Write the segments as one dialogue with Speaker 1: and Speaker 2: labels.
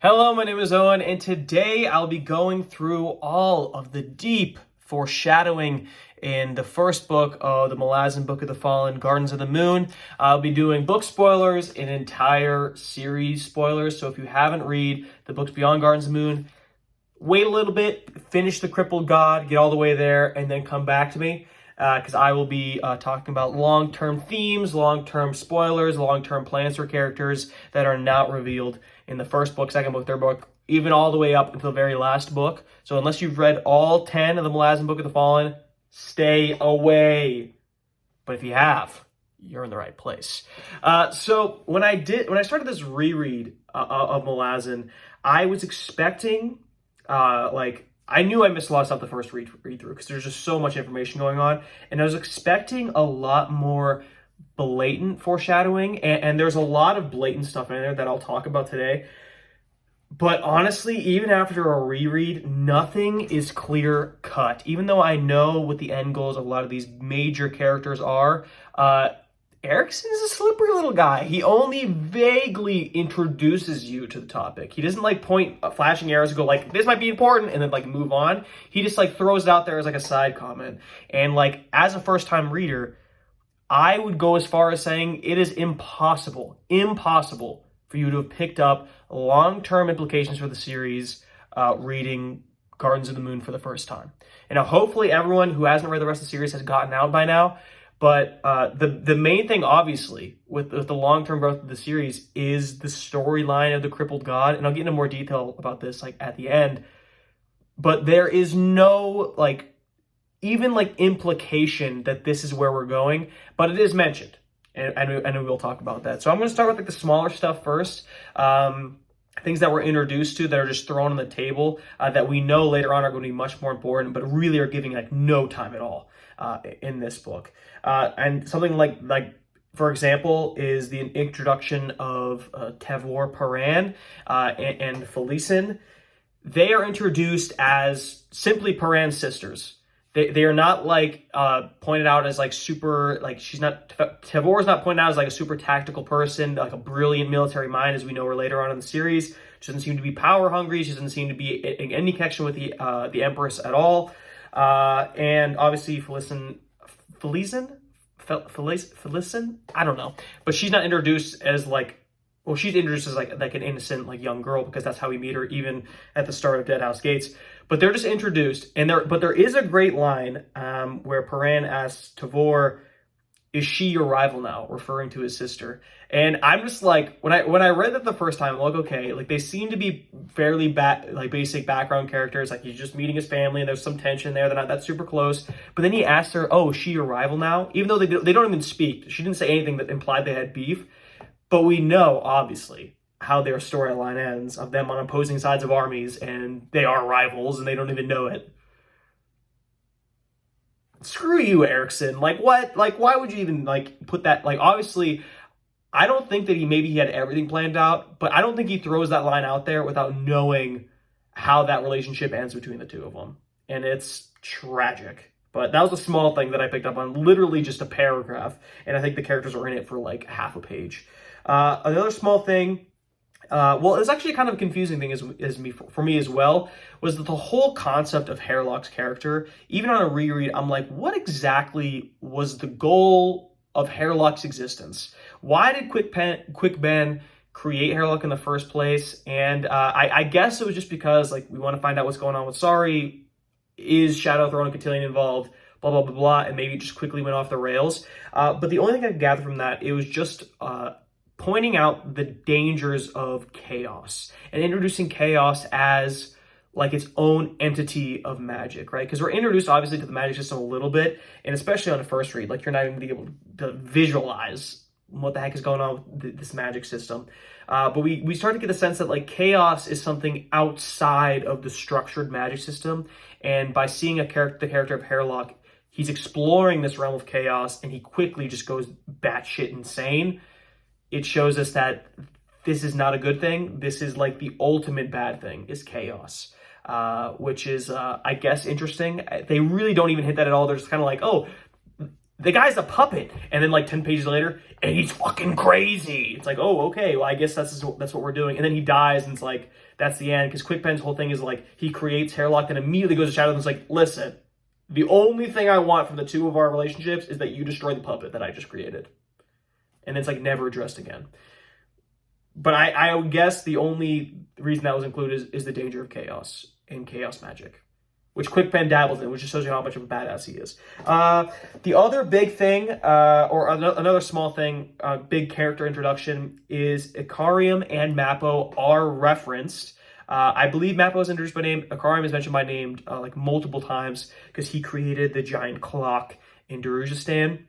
Speaker 1: Hello, my name is Owen, and today I'll be going through all of the deep foreshadowing in the first book of the Malazan Book of the Fallen, Gardens of the Moon. I'll be doing book spoilers and entire series spoilers, so if you haven't read the books beyond Gardens of the Moon, wait a little bit, finish the Crippled God, get all the way there, and then come back to me. Because I will be talking about long-term themes, long-term spoilers, long-term plans for characters that are not revealed in the first book, second book, third book, even all the way up until the very last book. So unless you've read all 10 of the Malazan Book of the Fallen, stay away. But if you have, you're in the right place. So when I started this reread of Malazan, I was expecting I knew I missed a lot of stuff the first read through because there's just so much information going on, and I was expecting a lot more blatant foreshadowing, and there's a lot of blatant stuff in there that I'll talk about today. But honestly, even after a reread, nothing is clear cut. Even though I know what the end goals of a lot of these major characters are, Erikson's a slippery little guy. He only vaguely introduces you to the topic. He doesn't point flashing arrows and go this might be important and then move on. He just throws it out there as a side comment. And as a first time reader, I would go as far as saying it is impossible for you to have picked up long-term implications for the series reading Gardens of the Moon for the first time. And now hopefully everyone who hasn't read the rest of the series has gotten out by now. But the main thing, obviously, with the long-term growth of the series is the storyline of the Crippled God. And I'll get into more detail about this at the end. But there is no even implication that this is where we're going. But it is mentioned. And we'll talk about that. So I'm going to start with the smaller stuff first. Things that we're introduced to that are just thrown on the table that we know later on are going to be much more important, but really are giving no time at all in this book. And something for example, is the introduction of Tavor Paran and Felicin. They are introduced as simply Paran's sisters. They are not pointed out as super Tavor is not pointed out as a super tactical person, a brilliant military mind, as we know her later on in the series. She doesn't seem to be power hungry. She doesn't seem to be in any connection with the Empress at all. And obviously Felicin, I don't know, but she's not introduced as she's introduced as an innocent young girl, because that's how we meet her even at the start of Deadhouse Gates. But they're just introduced, and there is a great line where Paran asks Tavor, "Is she your rival now?" referring to his sister. And I'm just when I read that the first time, I'm okay, they seem to be fairly basic background characters. He's just meeting his family, and there's some tension there. They're not that super close. But then he asks her, "Oh, is she your rival now?" Even though they don't even speak. She didn't say anything that implied they had beef. But we know, obviously, how their storyline ends, of them on opposing sides of armies, and they are rivals, and they don't even know it. Screw you, Erikson. What? Why would you even, put that? Obviously, I don't think that he had everything planned out, but I don't think he throws that line out there without knowing how that relationship ends between the two of them. And it's tragic. But that was a small thing that I picked up on, literally just a paragraph, and I think the characters were in it for half a page. Another small thing, it's actually kind of a confusing thing for me as well, was that the whole concept of Hairlock's character, even on a reread, I'm what exactly was the goal of Hairlock's existence? Why did Quick Ben create Hairlock in the first place? And I guess it was just because we want to find out what's going on with Sari. Is Shadow Throne and Cotillion involved? Blah, blah, blah, blah. And maybe it just quickly went off the rails. But the only thing I gathered from that, it was just pointing out the dangers of chaos and introducing chaos as its own entity of magic, right? Because we're introduced obviously to the magic system a little bit, and especially on a first read, you're not even going to be able to visualize what the heck is going on with this magic system. But we start to get the sense that chaos is something outside of the structured magic system, and by seeing the character of Hairlock, he's exploring this realm of chaos, and he quickly just goes batshit insane. It shows us that this is not a good thing. This is the ultimate bad thing, is chaos, which is, I guess, interesting. They really don't even hit that at all. They're just kind of oh, the guy's a puppet. And then like 10 pages later, and he's fucking crazy. It's like, oh, okay, well, I guess that's what we're doing. And then he dies, and it's like, that's the end. Because Quickpen's whole thing is like, he creates Hairlock, then immediately goes to Shadow, and it's like, listen, the only thing I want from the two of our relationships is that you destroy the puppet that I just created. And it's like never addressed again. But I would guess the only reason that was included is the danger of chaos and chaos magic, which Quickpen dabbles in, which just shows you how much of a badass he is. The other big thing, or another small thing, big character introduction, is Ikariam and Mappo are referenced. I believe Mappo is introduced by name. Ikariam is mentioned by name like multiple times because he created the giant clock in Darujistan.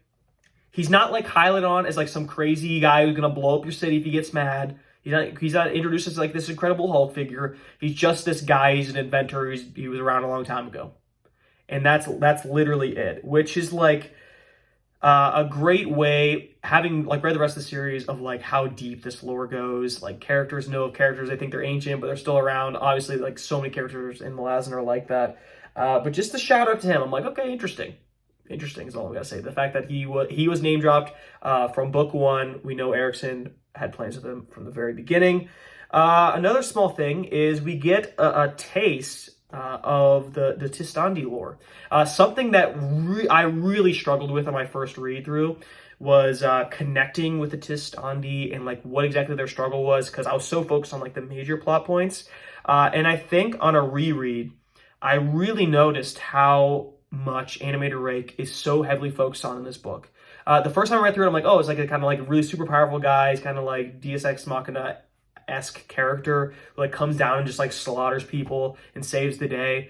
Speaker 1: He's not like highlighted on as like some crazy guy who's gonna blow up your city if he gets mad. He's not introduced as like this Incredible Hulk figure. He's just this guy. He's an inventor. He was around a long time ago, and that's literally it. Which is like a great way, having like read the rest of the series, of like how deep this lore goes. Like characters know of characters. They think they're ancient, but they're still around. Obviously, like so many characters in Malazan are like that. But just a shout out to him. I'm like, okay, interesting. Interesting is all I'm gonna say. The fact that he was name dropped from book 1. We know Erickson had plans with him from the very beginning. Another small thing is we get a taste of the Tistandi lore. Something that I really struggled with on my first read through was connecting with the Tistandi and like what exactly their struggle was, because I was so focused on like the major plot points. And I think on a reread, I really noticed how much Animator Rake is so heavily focused on in this book. The first time I read through it, I'm like, oh, it's like a kind of like a really super powerful guy. He's kind of like Deus Ex Machina-esque character who like comes down and just like slaughters people and saves the day.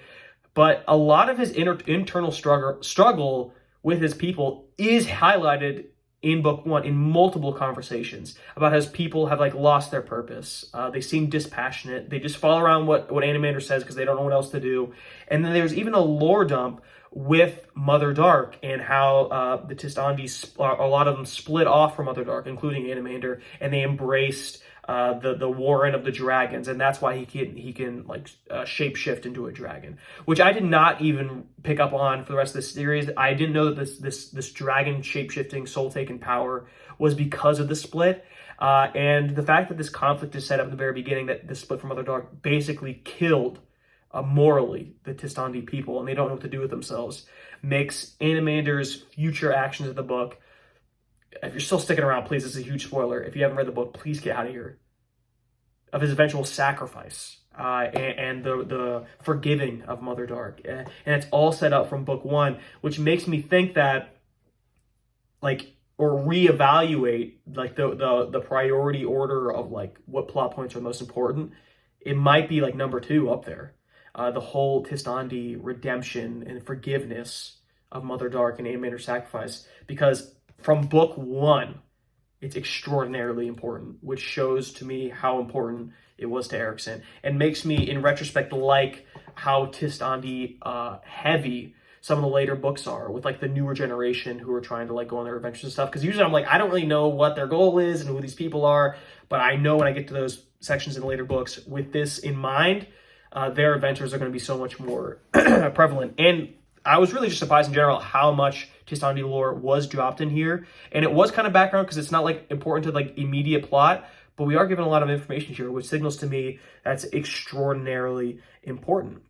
Speaker 1: But a lot of his internal struggle with his people is highlighted in book 1 in multiple conversations about how his people have like lost their purpose. They seem dispassionate. They just follow around what Animator says because they don't know what else to do. And then there's even a lore dump with Mother Dark and how the Tistandi, a lot of them split off from Mother Dark, including Animator, and they embraced the Warren of the Dragons, and that's why he can like shapeshift into a dragon, which I did not even pick up on for the rest of this series. I didn't know that this dragon shapeshifting, soul-taken power was because of the split, and the fact that this conflict is set up in the very beginning, that the split from Mother Dark basically killed morally the Tistandi people, and they don't know what to do with themselves, makes Animator's future actions of the book. If you're still sticking around, please, this is a huge spoiler. If you haven't read the book, please get out of here. Of his eventual sacrifice and the forgiving of Mother Dark. And it's all set up from book 1, which makes me think that, like, or reevaluate, like, the priority order of, like, what plot points are most important. It might be, like, number 2 up there. The whole Tistandi redemption and forgiveness of Mother Dark and Animator's sacrifice. Because from book 1, it's extraordinarily important, which shows to me how important it was to Erickson, and makes me, in retrospect, like how Tistandi heavy some of the later books are, with like the newer generation who are trying to like go on their adventures and stuff. Because usually I'm like, I don't really know what their goal is and who these people are, but I know when I get to those sections in the later books, with this in mind, their adventures are going to be so much more prevalent. And I was really just surprised in general how much Tistandi lore was dropped in here. And it was kind of background because it's not like important to like immediate plot, but we are given a lot of information here, which signals to me that's extraordinarily important.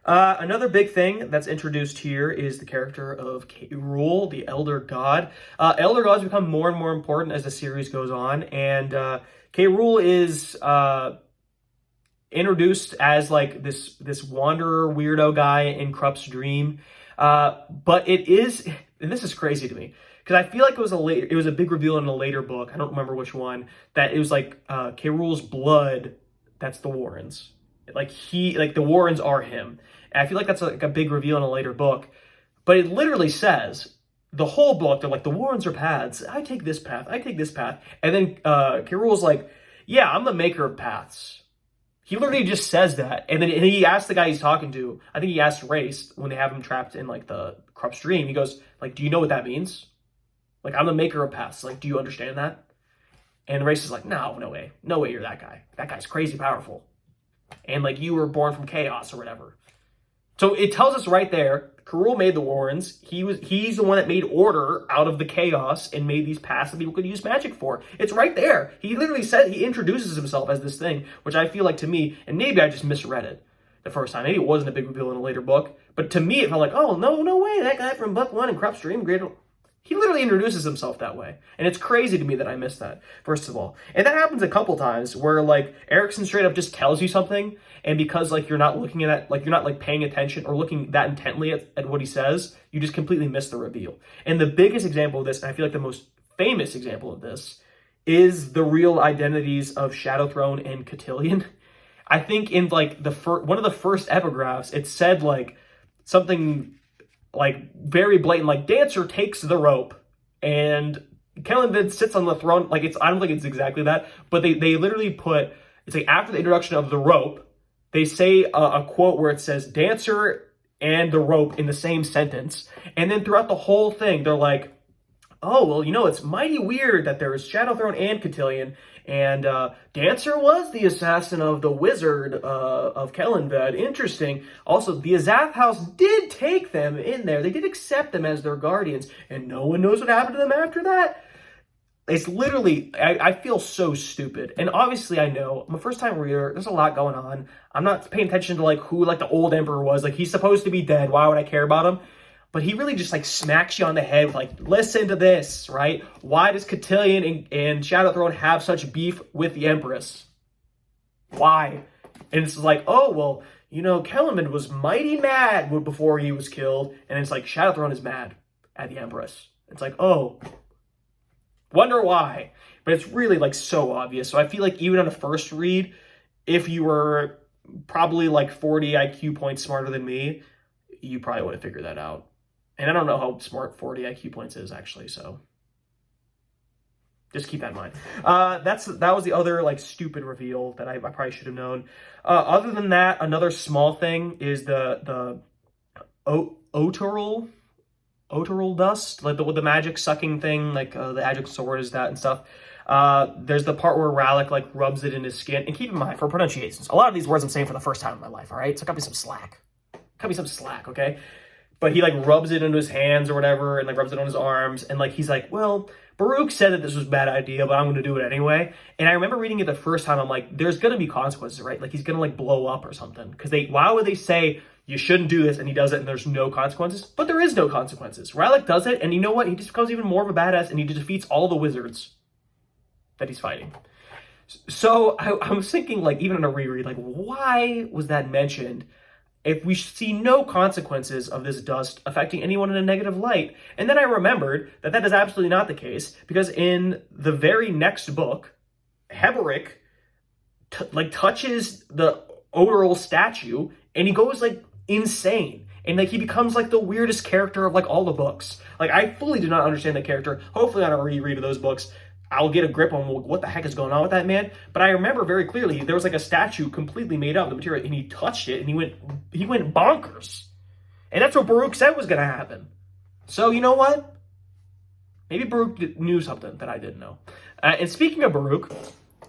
Speaker 1: Another big thing that's introduced here is the character of K. Rool, the Elder God. Elder Gods become more and more important as the series goes on, and K. Rool is introduced as like this wanderer weirdo guy in Krupp's dream, but it is, and this is crazy to me because I feel like it was a big reveal in a later book, I don't remember which one, that it was like K. Rool's blood, that's the Warrens, like the Warrens are him, and I feel like that's like a big reveal in a later book, but it literally says the whole book, they're like, the Warrens are paths, I take this path, and then K. Rool's like, yeah, I'm the maker of paths. He literally just says that, and then he asks the guy he's talking to, I think he asked Race when they have him trapped in like the Krupp's dream, he goes like, do you know what that means? Like, I'm the maker of paths, like, do you understand that? And Race is like, no way you're that guy. That guy's crazy powerful. And like, you were born from chaos or whatever. So it tells us right there, Karul made the warrens. He's the one that made order out of the chaos and made these paths that people could use magic for. It's right there. He literally said, he introduces himself as this thing, which I feel like to me, and maybe I just misread it the first time. Maybe it wasn't a big reveal in a later book, but to me it felt like, oh, no way, that guy from book 1 in Corrupt Stream, great. He literally introduces himself that way. And it's crazy to me that I missed that, first of all. And that happens a couple times where, like, Erickson straight up just tells you something, and because, like, you're not looking at that, like, you're not, like, paying attention or looking that intently at what he says, you just completely miss the reveal. And the biggest example of this, and I feel like the most famous example of this, is the real identities of Shadowthrone and Cotillion. I think in, like, one of the first epigraphs, it said, like, something like very blatant, like Dancer takes the rope and Kellenvid sits on the throne. Like I don't think it's exactly that, but they literally put, it's like after the introduction of the rope, they say a quote where it says Dancer and the rope in the same sentence. And then throughout the whole thing, they're like, oh, well, it's mighty weird that there is Shadowthrone and Cotillion, and Dancer was the assassin of the wizard of Kellenved. Interesting. Also, the Azath House did take them in there. They did accept them as their guardians, and no one knows what happened to them after that. It's literally, I feel so stupid. And obviously, I know, I'm a first-time reader. There's a lot going on. I'm not paying attention to, like, who, like, the old emperor was. Like, he's supposed to be dead. Why would I care about him? But he really just, like, smacks you on the head with, like, listen to this, right? Why does Cotillion and Shadowthrone have such beef with the Empress? Why? And it's like, oh, well, Kellerman was mighty mad before he was killed. And it's like, Shadowthrone is mad at the Empress. It's like, oh, wonder why. But it's really, like, so obvious. So I feel like even on a first read, if you were probably, like, 40 IQ points smarter than me, you probably would have figured that out. And I don't know how smart 40 IQ points is, actually, so just keep that in mind. That was the other, like, stupid reveal that I probably should have known. Other than that, another small thing is the Otoral Dust, like the magic sucking thing, like the Agile Sword is that and stuff. There's the part where Rallic, like, rubs it in his skin. And keep in mind, for pronunciations, a lot of these words I'm saying for the first time in my life, all right? So cut me some slack. Okay? But he, like, rubs it into his hands or whatever, and, like, rubs it on his arms, and, like, he's like, well, Baruch said that this was a bad idea, but I'm going to do it anyway. And I remember reading it the first time, I'm like, there's going to be consequences, right? Like, he's going to, like, blow up or something. Because why would they say, you shouldn't do this, and he does it, and there's no consequences? But there is no consequences. Rallic does it, and you know what? He just becomes even more of a badass, and he defeats all the wizards that he's fighting. So I was thinking, like, even in a reread, like, why was that mentioned if we see no consequences of this dust affecting anyone in a negative light? And then I remembered that is absolutely not the case, because in the very next book, Heberick touches the Otoral statue, and he goes, like, insane. And, like, he becomes, like, the weirdest character of, like, all the books. Like, I fully do not understand the character. Hopefully on a reread of those books, I'll get a grip on what the heck is going on with that man. But I remember very clearly there was, like, a statue completely made out of the material, and he touched it, and he went bonkers. And that's what Baruch said was going to happen. So you know what? Maybe Baruch knew something that I didn't know. And speaking of Baruch,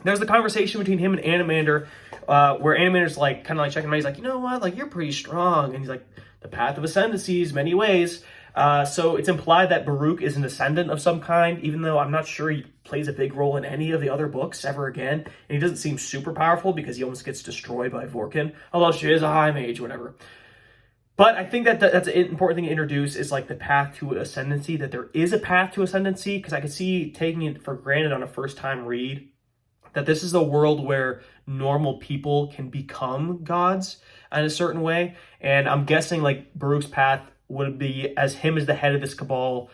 Speaker 1: there's the conversation between him and Animander, where Animander's, like, kind of, like, checking him out. He's like, you know what? Like, you're pretty strong. And he's like, the path of ascendancy is many ways. So it's implied that Baruch is an ascendant of some kind, even though I'm not sure he plays a big role in any of the other books ever again. And he doesn't seem super powerful because he almost gets destroyed by Vorkin, although she is a high mage, whatever. But I think that's an important thing to introduce, is, like, the path to ascendancy, that there is a path to ascendancy, because I could see taking it for granted on a first-time read that this is a world where normal people can become gods in a certain way. And I'm guessing, like, Baruch's path would be as him as the head of this cabal,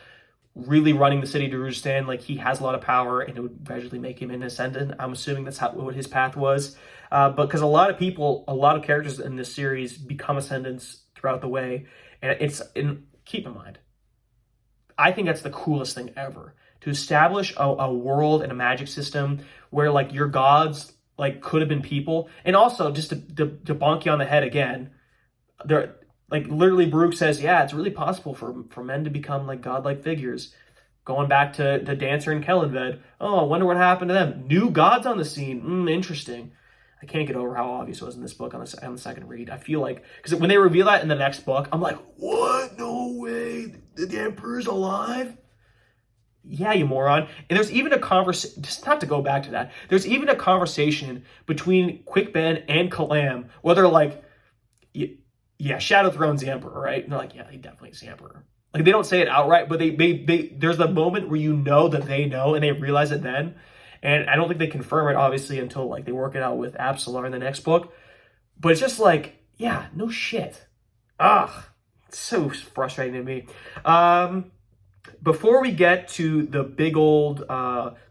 Speaker 1: really running the city of Darustan. Like, he has a lot of power, and it would gradually make him an ascendant. I'm assuming that's what his path was. But because a lot of characters in this series become ascendants throughout the way. And keep in mind, I think that's the coolest thing ever, to establish a world and a magic system where, like, your gods, like, could have been people. And also, just to bonk you on the head again, there, like, literally Baruch says, yeah, it's really possible for men to become, like, godlike figures. Going back to Dancer and Kellenved, oh, I wonder what happened to them. New gods on the scene. Interesting. I can't get over how obvious it was in this book on the second read. I feel like, because when they reveal that in the next book, I'm like, what? No way. The Emperor's alive? Yeah, you moron. And there's even a conversation, just not to go back to that, there's even a conversation between Quick Ben and Kalam where they're like, yeah, Shadow Throne's the Emperor, right? And they're like, yeah, he definitely is the Emperor. Like, they don't say it outright, but they there's the moment where you know that they know, and they realize it then. And I don't think they confirm it, obviously, until, like, they work it out with Absalar in the next book. But it's just like, yeah, no shit. Ugh, it's so frustrating to me. Before we get to the big old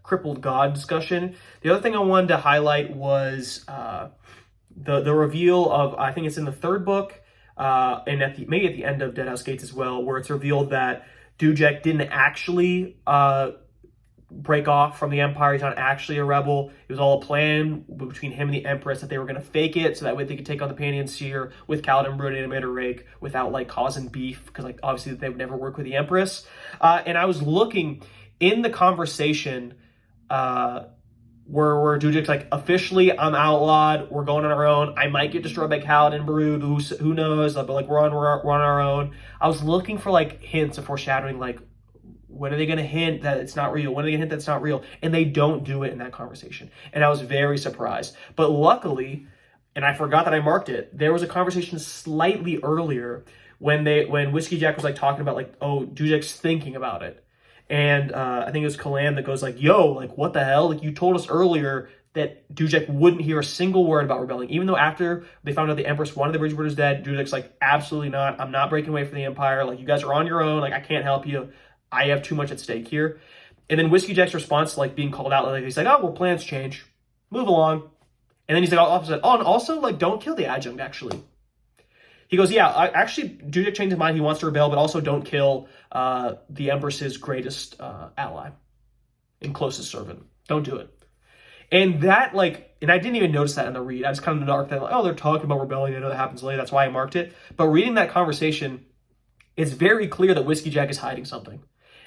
Speaker 1: Crippled God discussion, the other thing I wanted to highlight was the reveal of, I think it's in the third book, and maybe at the end of Deadhouse Gates as well, where it's revealed that Dujek didn't actually break off from the Empire. He's not actually a rebel. It was all a plan between him and the Empress that they were going to fake it so that way they could take on the Panian Seer with Kaladin Brune and Amanda Rake without, like, causing beef, because, like, obviously they would never work with the Empress. And I was looking in the conversation where Dujek's like, officially, I'm outlawed. We're going on our own. I might get destroyed by Kaladin Brune. Who knows? But, like, we're on our own. I was looking for, like, hints of foreshadowing, like, when are they going to hint that it's not real? When are they going to hint that it's not real? And they don't do it in that conversation. And I was very surprised. But luckily, and I forgot that I marked it, there was a conversation slightly earlier when Whiskey Jack was, like, talking about, like, oh, Dujek's thinking about it. And I think it was Kalam that goes, like, yo, like, what the hell? Like, you told us earlier that Dujek wouldn't hear a single word about rebelling. Even though after they found out the Empress wanted the Bridgebrothers dead, Dujek's like, absolutely not. I'm not breaking away from the Empire. Like, you guys are on your own. Like, I can't help you. I have too much at stake here. And then Whiskey Jack's response to, like, being called out, like, he's like, oh, well, plans change. Move along. And then he's like, opposite. Oh, and also, like, don't kill the adjunct, actually. He goes, yeah, actually, Dujek changed his mind. He wants to rebel, but also don't kill the Empress's greatest ally and closest servant. Don't do it. And that, like, and I didn't even notice that in the read. I was kind of in the dark that, like, oh, they're talking about rebellion. I know that happens later. That's why I marked it. But reading that conversation, it's very clear that Whiskey Jack is hiding something.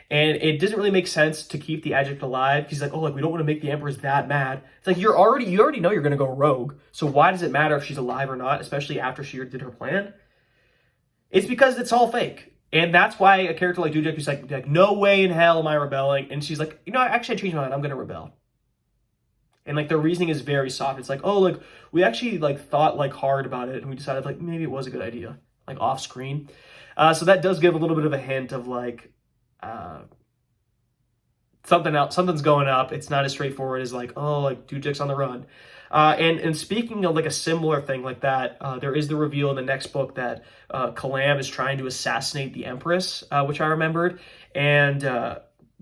Speaker 1: And it doesn't really make sense to keep the adjunct alive. He's like, oh, like, we don't want to make the Empress that mad. It's like, you already know you're going to go rogue. So why does it matter if she's alive or not, especially after she did her plan? It's because it's all fake. And that's why a character like Dujek is like, no way in hell am I rebelling. And she's like, you know, actually, I changed my mind. I'm going to rebel. And, like, the reasoning is very soft. It's like, oh, like, we actually, like, thought, like, hard about it. And we decided, like, maybe it was a good idea, like, off screen. So that does give a little bit of a hint of, like, something's going up. It's not as straightforward as, like, oh, like, Dujek's on the run. And speaking of, like, a similar thing like that, there is the reveal in the next book that Kalam is trying to assassinate the Empress, which I remembered. And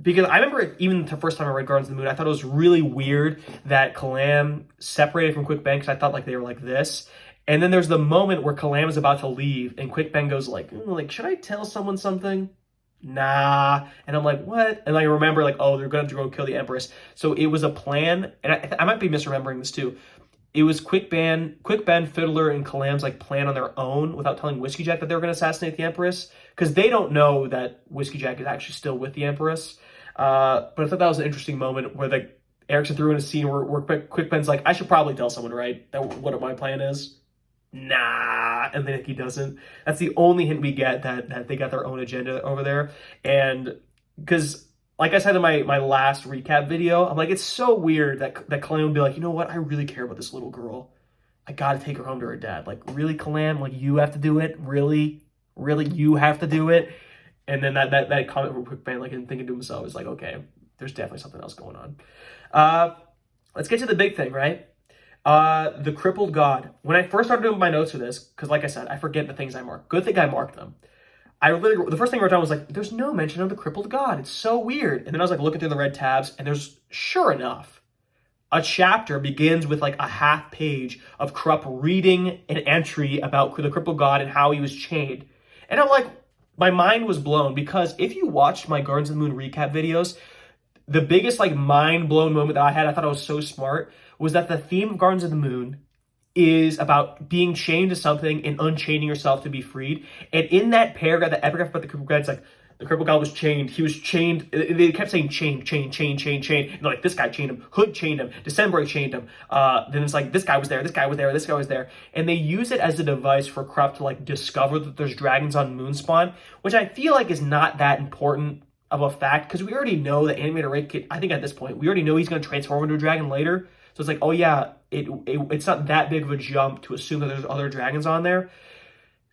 Speaker 1: because I remember even the first time I read Gardens of the Moon, I thought it was really weird that Kalam separated from Quick Ben, because I thought, like, they were like this. And then there's the moment where Kalam is about to leave, and Quick Ben goes, like, should I tell someone something? Nah. And I'm like, what? And I remember, like, oh, they're going to go kill the Empress. So it was a plan, and I might be misremembering this too. It was Quick Ben, Fiddler, and Kalam's, like, plan on their own without telling Whiskey Jack that they were going to assassinate the Empress, because they don't know that Whiskey Jack is actually still with the Empress. But I thought that was an interesting moment where, like, Erickson threw in a scene where Quick Ben's like, I should probably tell someone, right, that what my plan is. Nah, and then he doesn't. That's the only hint we get that they got their own agenda over there. And because, like I said in my last recap video, I'm like, it's so weird that Kalam would be like, you know what, I really care about this little girl. I gotta take her home to her dad. Like, really, Kalam? Like, you have to do it? Really, you have to do it? And then that comment from Quick Ben, like, and thinking to himself, is like, okay, there's definitely something else going on. Let's get to the big thing, right? The Crippled God. When I first started doing my notes for this, because, like I said, I forget the things I marked. Good thing I marked them. The first thing I wrote down was like, there's no mention of the Crippled God. It's so weird. And then I was like looking through the red tabs, and there's, sure enough, a chapter begins with, like, a half page of Krupp reading an entry about the Crippled God and how he was chained. And I'm like, my mind was blown, because if you watched my Gardens of the Moon recap videos, the biggest, like, mind-blown moment that I had, I thought I was so smart, was that the theme of Gardens of the Moon is about being chained to something and unchaining yourself to be freed. And in that paragraph, the epigraph about the Crippled God, it's like, The Cripple God was chained. He was chained. They kept saying chained. And like, this guy chained him. Hood chained him. December chained him. Then it's like, this guy was there. This guy was there. This guy was there. And they use it as a device for Krupp to like discover that there's dragons on Moonspawn, which I feel like is not that important of a fact, because we already know that Animator Ray, I think at this point, we already know he's going to transform into a dragon later. So it's like, oh yeah, it's not that big of a jump to assume that there's other dragons on there.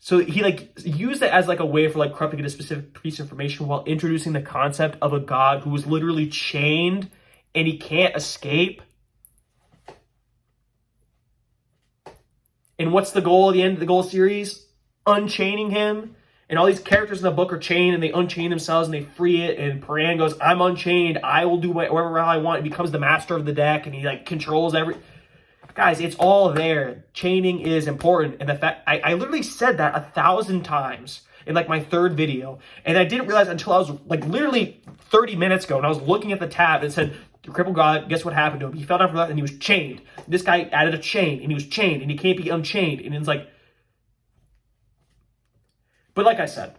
Speaker 1: So he like used it as like a way for like Krupp to get a specific piece of information while introducing the concept of a god who was literally chained and he can't escape. And what's the goal at the end of the goal series? Unchaining him. And all these characters in the book are chained and they unchain themselves and they free it. And Paran goes, I'm unchained. I will do whatever I want. He becomes the master of the deck and he like controls every... Guys, it's all there. Chaining is important. And the fact, I literally said that 1,000 times in like my third video. And I didn't realize until I was like literally 30 minutes ago and I was looking at the tab and said, the Cripple God, guess what happened to him? He fell down from that and he was chained. This guy added a chain and he was chained and he can't be unchained. And it's like, but like I said,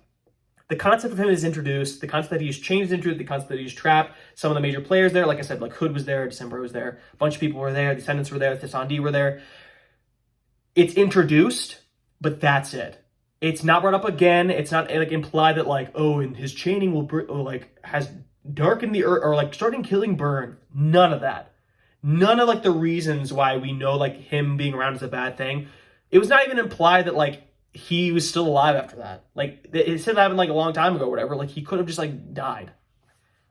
Speaker 1: the concept of him is introduced, the concept that he's changed into it, the concept that he's trapped. Some of the major players there, like I said, like Hood was there, December was there, a bunch of people were there, the Descendants were there, the Sandi were there. It's introduced, but that's it. It's not brought up again. It's not like implied that like, oh, and his chaining will like has darkened the earth or like starting killing burn. None of that. None of like the reasons why we know like him being around is a bad thing. It was not even implied that like he was still alive after that. Like, it said that happened like a long time ago or whatever. Like, he could have just like died.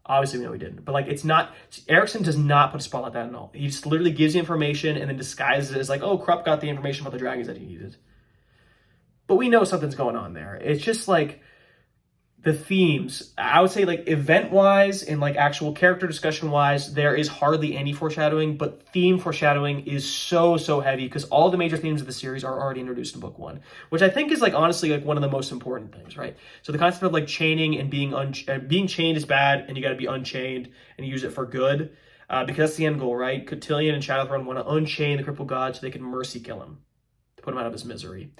Speaker 1: Obviously, we know he didn't. But like, it's not, Erikson does not put a spot like that at all. He just literally gives the information and then disguises it as like, oh, Krupp got the information about the dragons that he needed. But we know something's going on there. It's just like, the themes, I would say like event-wise and like actual character discussion-wise, there is hardly any foreshadowing, but theme foreshadowing is so heavy because all the major themes of the series are already introduced in book one, which I think is like honestly like one of the most important things, right? So the concept of like chaining and being chained is bad and you got to be unchained and use it for good because that's the end goal, right? Cotillion and Shadowthrone want to unchain the Cripple God so they can mercy kill him, to put him out of his misery.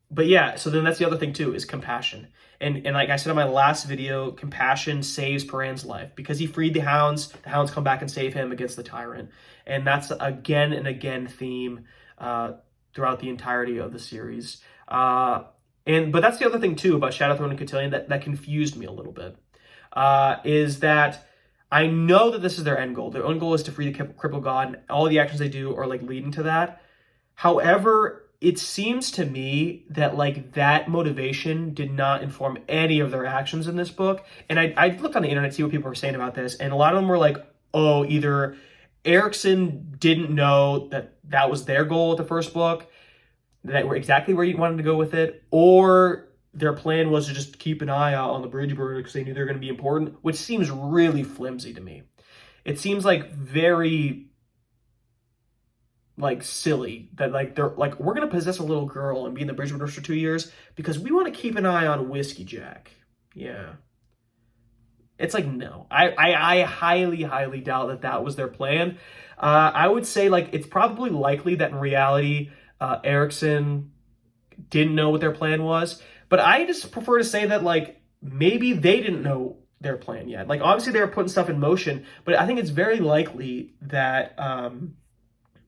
Speaker 1: But yeah, so then that's the other thing too, is compassion. And like I said in my last video, compassion saves Paran's life. Because he freed the hounds come back and save him against the tyrant. And that's again and again theme throughout the entirety of the series. But that's the other thing too about Shadowthrone and Cotillion that confused me a little bit. Is that I know that this is their end goal. Their end goal is to free the Cripple God, and all the actions they do are like leading to that. However, it seems to me that like that motivation did not inform any of their actions in this book. And I looked on the internet to see what people were saying about this. And a lot of them were like, oh, either Erikson didn't know that that was their goal with the first book, that were exactly where you wanted to go with it, or their plan was to just keep an eye out on the bridge burner because they knew they were going to be important, which seems really flimsy to me. It seems like very like silly that like they're like, we're gonna possess a little girl and be in the bridge burners for 2 years because we want to keep an eye on Whiskey Jack. Yeah, it's like, no, I highly doubt that was their plan. I would say like it's probably likely that in reality Erikson didn't know what their plan was, but I just prefer to say that like maybe they didn't know their plan yet. Like obviously they were putting stuff in motion, but I think it's very likely that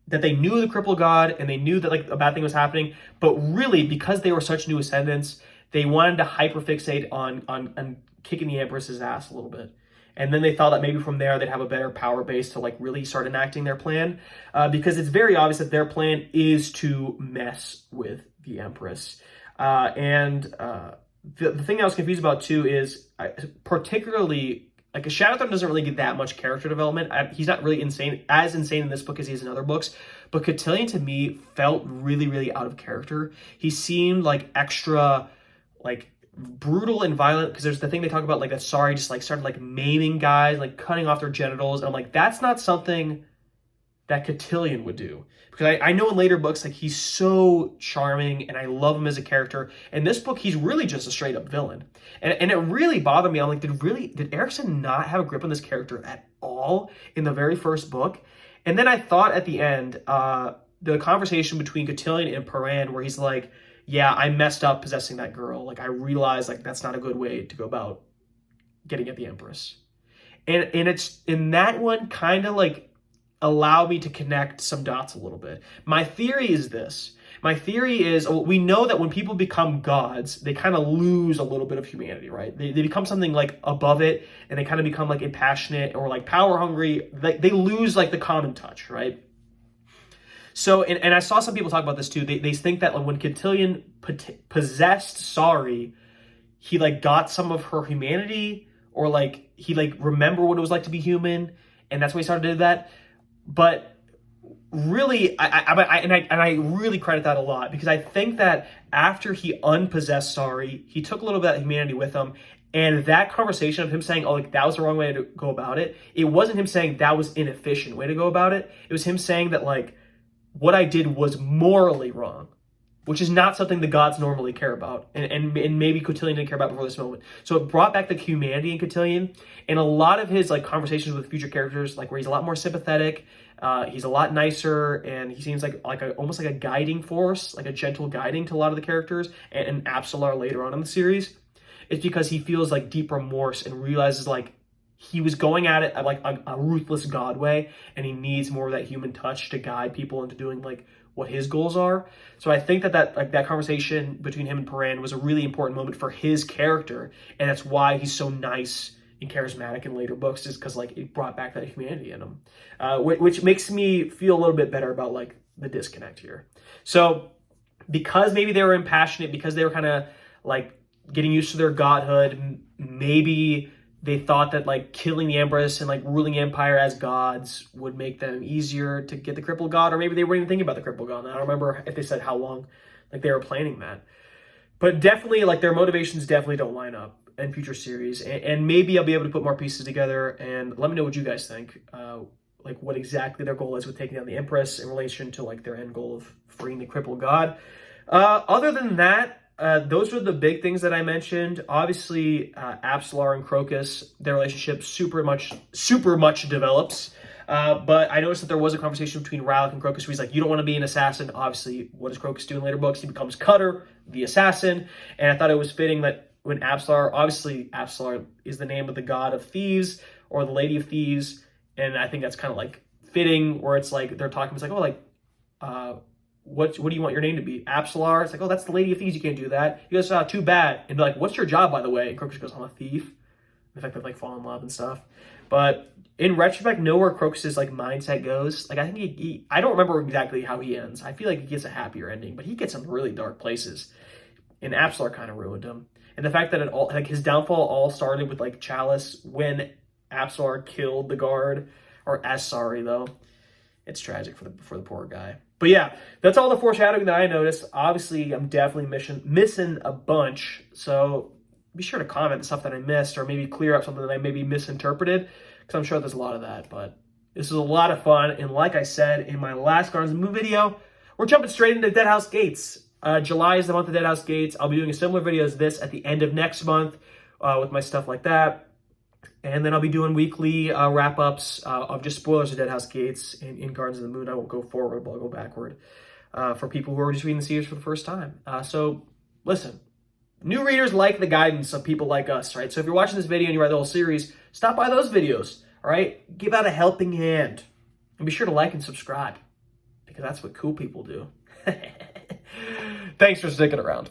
Speaker 1: that they knew the Cripple God and they knew that like a bad thing was happening, but really because they were such new ascendants, they wanted to hyperfixate on kicking the Empress's ass a little bit. And then they thought that maybe from there they'd have a better power base to like really start enacting their plan, because it's very obvious that their plan is to mess with the Empress. The thing I was confused about too is particularly like a Shadowthrone doesn't really get that much character development. He's not really as insane in this book as he is in other books. But Cotillion to me felt really out of character. He seemed like extra like brutal and violent because there's the thing they talk about like that Sari just like started like maiming guys, like cutting off their genitals. And I'm like, that's not something that Cotillion would do. Because I know in later books, like he's so charming and I love him as a character. In this book, he's really just a straight up villain. And it really bothered me. I'm like, did Erikson not have a grip on this character at all in the very first book? And then I thought at the end, the conversation between Cotillion and Paran where he's like, yeah, I messed up possessing that girl. Like, I realized, like, that's not a good way to go about getting at the Empress. And it's, in that one, kind of, like, allow me to connect some dots a little bit. My theory is this. My theory is, we know that when people become gods, they kind of lose a little bit of humanity, right? They become something like above it, and they kind of become like impassionate or like power hungry. They lose like the common touch, right? So, and I saw some people talk about this too. They think that like, when Cotillion possessed Sari, he like got some of her humanity, or like he like remembered what it was like to be human, and that's why he started to do that. But really, I really credit that a lot, because I think that after he unpossessed Sari, he took a little bit of humanity with him, and that conversation of him saying, oh, like, that was the wrong way to go about it, it wasn't him saying that was inefficient way to go about it. It was him saying that, like, what I did was morally wrong, which is not something the gods normally care about, and maybe Cotillion didn't care about before this moment. So it brought back the humanity in Cotillion, and a lot of his like conversations with future characters, like where he's a lot more sympathetic, he's a lot nicer, and he seems like almost like a guiding force, like a gentle guiding to a lot of the characters, and Absalar later on in the series. It's because he feels like deep remorse and realizes like he was going at it like a ruthless god way, and he needs more of that human touch to guide people into doing like what his goals are. So I think that conversation between him and Paran was a really important moment for his character, and that's why he's so nice and charismatic in later books, is because like it brought back that humanity in him, which makes me feel a little bit better about like the disconnect here. So because maybe they were impassionate, because they were kind of like getting used to their godhood, maybe they thought that like killing the Empress and like ruling the Empire as gods would make them easier to get the Cripple God, or maybe they weren't even thinking about the Cripple God. I don't remember if they said how long like they were planning that. But definitely like their motivations definitely don't line up in future series. And maybe I'll be able to put more pieces together, and let me know what you guys think. Like what exactly their goal is with taking down the Empress in relation to like their end goal of freeing the Cripple God. Other than that, those were the big things that I mentioned. Obviously, Absalar and Crocus, their relationship super much develops. But I noticed that there was a conversation between Rallick and Crocus where he's like, you don't want to be an assassin. Obviously, what does Crocus do in later books? He becomes Cutter, the assassin. And I thought it was fitting that when obviously Absalar is the name of the god of thieves, or the lady of thieves. And I think that's kind of like fitting, where it's like, they're talking, it's like, oh, like, what do you want your name to be? Absalar? It's like, oh, that's the lady of thieves. You can't do that. He goes, too bad. And be like, what's your job, by the way? And Crocus goes, I'm a thief. The fact that like fall in love and stuff. But in retrospect, know where Crocus's like mindset goes. Like, I think I don't remember exactly how he ends. I feel like he gets a happier ending, but he gets some really dark places. And Absalar kind of ruined him. And the fact that it all, like, his downfall all started with like Chalice when Absalar killed the guard, or Asari though. It's tragic for the poor guy. But yeah, that's all the foreshadowing that I noticed. Obviously, I'm definitely missing a bunch. So be sure to comment the stuff that I missed, or maybe clear up something that I maybe misinterpreted, because I'm sure there's a lot of that. But this is a lot of fun. And like I said in my last Gardens of the Moon video, we're jumping straight into Deadhouse Gates. July is the month of Deadhouse Gates. I'll be doing a similar video as this at the end of next month with my stuff like that. And then I'll be doing weekly wrap-ups of just spoilers of Deadhouse Gates in Gardens of the Moon. I won't go forward, but I'll go backward for people who are just reading the series for the first time. So, listen, new readers like the guidance of people like us, right? So if you're watching this video and you read the whole series, stop by those videos, all right? Give out a helping hand. And be sure to like and subscribe, because that's what cool people do. Thanks for sticking around.